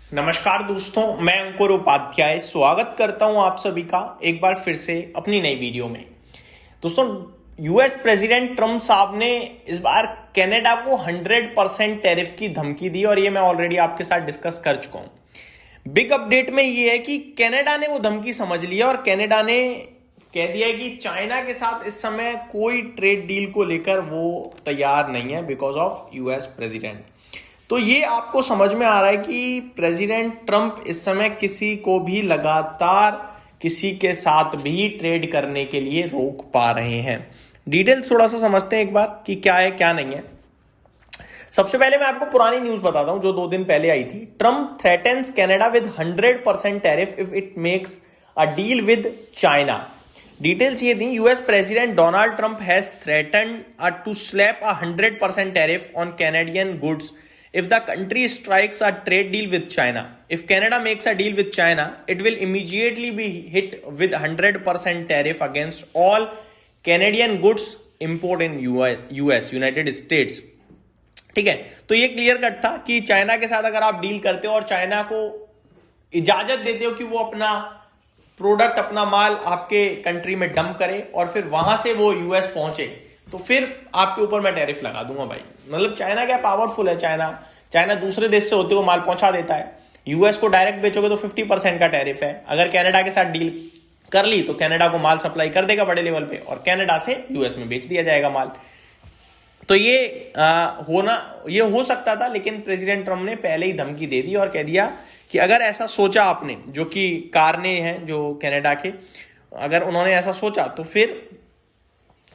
नमस्कार दोस्तों, मैं अंकुर उपाध्याय स्वागत करता हूं आप सभी का एक बार फिर से अपनी नई वीडियो में। दोस्तों, यूएस प्रेसिडेंट ट्रम्प साहब ने इस बार कनाडा को 100% टैरिफ की धमकी दी और ये मैं ऑलरेडी आपके साथ डिस्कस कर चुका हूं। बिग अपडेट में ये है कि कनाडा ने वो धमकी समझ लिया और कनाडा ने कह दिया है कि चाइना के साथ इस समय कोई ट्रेड डील को लेकर वो तैयार नहीं है बिकॉज ऑफ यूएस प्रेसिडेंट। तो ये आपको समझ में आ रहा है कि प्रेसिडेंट ट्रंप इस समय किसी को भी लगातार किसी के साथ भी ट्रेड करने के लिए रोक पा रहे हैं। डिटेल थोड़ा सा समझते हैं एक बार कि क्या है क्या नहीं है। सबसे पहले मैं आपको पुरानी न्यूज बताता हूं जो 2 दिन पहले आई थी। Trump threatens Canada with 100% tariff if it makes a deal with China. Details ये थी, US president Donald Trump has threatened to slap 100% tariff on Canadian goods if the country strikes a trade deal with China. If Canada makes a deal with China, it will immediately be hit with 100% tariff against all Canadian goods import in US, United States. ठीक है, तो ये clear cut था कि China के साथ अगर आप डील करते हो और चाइना को इजाजत देते हो कि वो अपना प्रोडक्ट, अपना माल आपके कंट्री में डंप करे और फिर वहां से वो यूएस पहुंचे, तो फिर आपके ऊपर मैं टैरिफ लगा दूंगा भाई। मतलब चाइना क्या पावरफुल है। चाइना दूसरे देश से होते हुए माल पहुंचा देता है। यूएस को डायरेक्ट बेचोगे तो 50% का टैरिफ है। अगर कनाडा के साथ डील कर ली तो कनाडा को माल सप्लाई कर देगा बड़े लेवल पे और कनाडा से यूएस में बेच दिया जाएगा माल। तो ये हो सकता था, लेकिन प्रेसिडेंट ट्रम्प ने पहले ही धमकी दे दी और कह दिया कि अगर ऐसा सोचा आपने, जो कि कारने हैं जो कनाडा के, अगर उन्होंने ऐसा सोचा तो फिर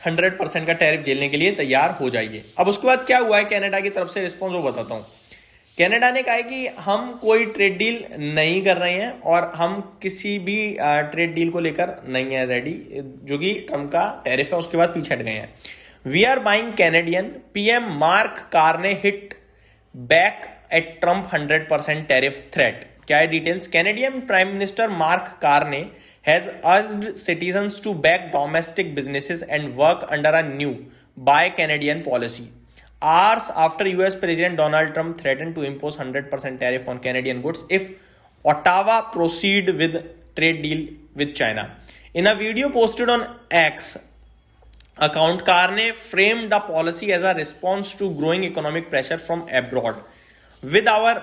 100% का टैरिफ झेलने के लिए तैयार हो जाइए। अब उसके बाद क्या हुआ है कनाडा की तरफ से रिस्पॉन्स, वो बताता हूं। कनाडा ने कहा है कि हम कोई ट्रेड डील नहीं कर रहे हैं और हम किसी भी ट्रेड डील को लेकर नहीं है रेडी, जो कि ट्रम्प का टैरिफ है उसके बाद पीछे हट गए हैं। We are buying Canadian, PM Mark Carney hit back at Trump 100% tariff threat. क्या है details? Canadian prime minister Mark Carney has urged citizens to back domestic businesses and work under a new Buy Canadian policy. Hours after US President Donald Trump threatened to impose 100% tariff on Canadian goods if Ottawa proceed with trade deal with China. In a video posted on X account, Carney framed the policy as a response to growing economic pressure from abroad. With our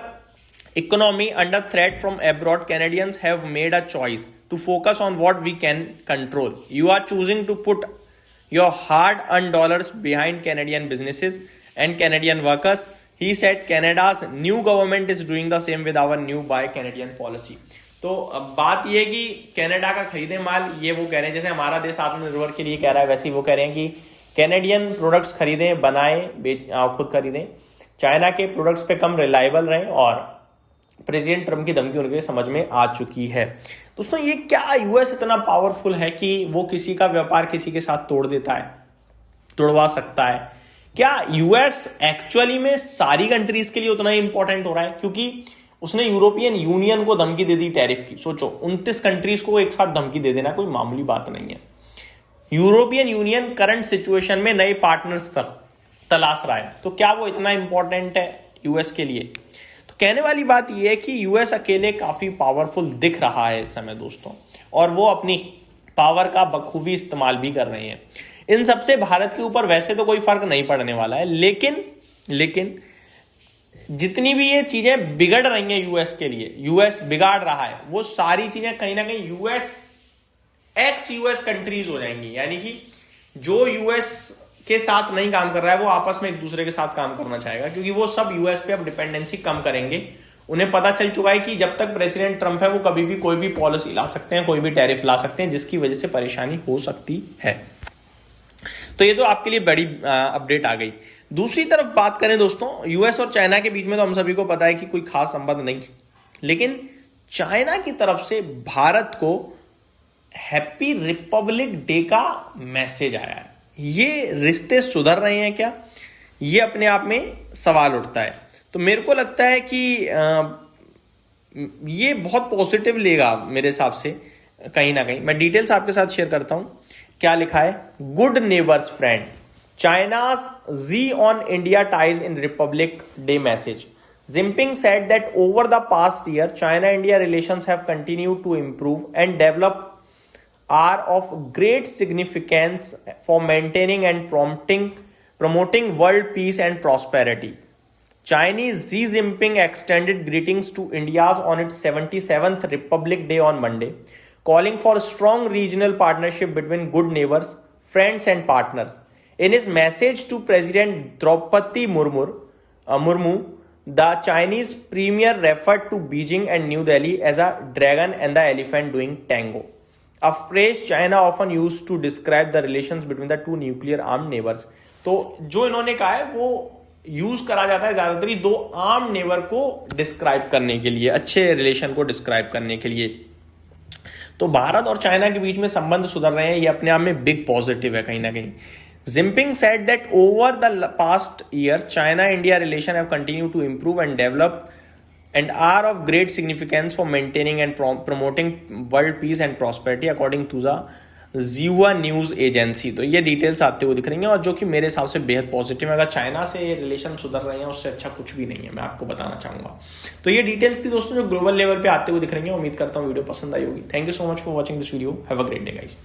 economy under threat from abroad, Canadians have made a choice to focus on what we can control. You are choosing to put your hard-earned dollars behind Canadian businesses and Canadian workers. He said Canada's new government is doing the same with our new Buy Canadian policy. तो अब बात ये कि Canada का खरीदे माल, ये वो कह रहे हैं जैसे हमारा देश आत्मनिर्भर के लिए कह रहा है, वैसे ही वो कह रहे हैं कि कैनेडियन प्रोडक्ट्स खरीदें, बनाएं, खुद खरीदें, चाइना के प्रोडक्ट्स पे कम रिलायबल रहें। और प्रेसिडेंट ट्रम्प की धमकी उनके समझ में आ चुकी है। दोस्तों, ये क्या यूएस इतना पावरफुल है कि वो किसी का व्यापार किसी के साथ तोड़ देता है, तोड़वा सकता है? क्या यूएस एक्चुअली में सारी कंट्रीज के लिए उतना ही इंपॉर्टेंट हो रहा है? क्योंकि उसने यूरोपियन यूनियन को धमकी दे दी टैरिफ की। सोचो, 29 कंट्रीज को एक साथ धमकी दे देना कोई मामूली बात नहीं है। यूरोपियन यूनियन करंट सिचुएशन में नए पार्टनर्स तलाश रहा है, तो क्या वो इतना इंपॉर्टेंट है यूएस के लिए? कहने वाली बात यह है कि यूएस अकेले काफी पावरफुल दिख रहा है इस समय दोस्तों, और वो अपनी पावर का बखूबी इस्तेमाल भी कर रहे हैं। इन सबसे भारत के ऊपर वैसे तो कोई फर्क नहीं पड़ने वाला है, लेकिन जितनी भी ये चीजें बिगड़ रही हैं यूएस के लिए, यूएस बिगाड़ रहा है, वो सारी चीजें कहीं ना कहीं यूएस एक्स यूएस कंट्रीज हो जाएंगी। यानी कि जो यूएस के साथ नहीं काम कर रहा है वो आपस में एक दूसरे के साथ काम करना चाहेगा, क्योंकि वो सब यूएस पे अब डिपेंडेंसी कम करेंगे। उन्हें पता चल चुका है कि जब तक प्रेसिडेंट ट्रंप है वो कभी भी कोई भी पॉलिसी ला सकते हैं, कोई भी टैरिफ ला सकते हैं, जिसकी वजह से परेशानी हो सकती है। तो ये तो आपके लिए बड़ी अपडेट आ गई। दूसरी तरफ बात करें दोस्तों, यूएस और चाइना के बीच में तो हम सभी को पता है कि कोई खास संबंध नहीं, लेकिन चाइना की तरफ से भारत को हैप्पी रिपब्लिक डे का मैसेज आया है। ये रिश्ते सुधर रहे हैं क्या? ये अपने आप में सवाल उठता है। तो मेरे को लगता है कि ये बहुत पॉजिटिव लेगा मेरे हिसाब से कहीं ना कहीं। मैं डिटेल्स आपके साथ शेयर करता हूं। क्या लिखा है? Good neighbours friend, चाइना's Z on India ties in Republic Day message. Jinping said that over the past year, China-India relations have continued to improve and develop are of great significance for maintaining and promoting world peace and prosperity. Chinese Xi Jinping extended greetings to India's on its 77th Republic Day on Monday, calling for a strong regional partnership between good neighbors, friends, and partners. In his message to President Draupadi Murmu, the Chinese premier referred to Beijing and New Delhi as a dragon and the elephant doing tango, a phrase China often used to describe the relations between the two nuclear armed neighbors. तो जो इन्होंने कहा है वो use करा जाता है ज्यादातर दो आर्म नेबर को डिस्क्राइब करने के लिए, अच्छे रिलेशन को डिस्क्राइब करने के लिए. तो भारत और चाइना के बीच में संबंध सुधर रहे हैं, ये अपने आप में बिग पॉजिटिव है कहीं ना कहीं. Jinping said that over the past years, China-India relations have continued to improve and develop and are of great significance for maintaining and promoting world peace and prosperity, according to the Xinhua news agency. तो ये details आते हुए दिख रही हैं और जो कि मेरे हिसाब से बेहद पॉजिटिव है. अगर चाइना से रिलेशन सुधर रहे हैं उससे अच्छा कुछ भी नहीं है, मैं आपको बताना चाहूंगा. तो ये डिटेल्स थी दोस्तों जो ग्लोबल लेवल पे आते हुए दिख रही हैं. उम्मीद करता हूँ वीडियो पसंद आई होगी. Thank you so much for watching this video. Have a great day guys.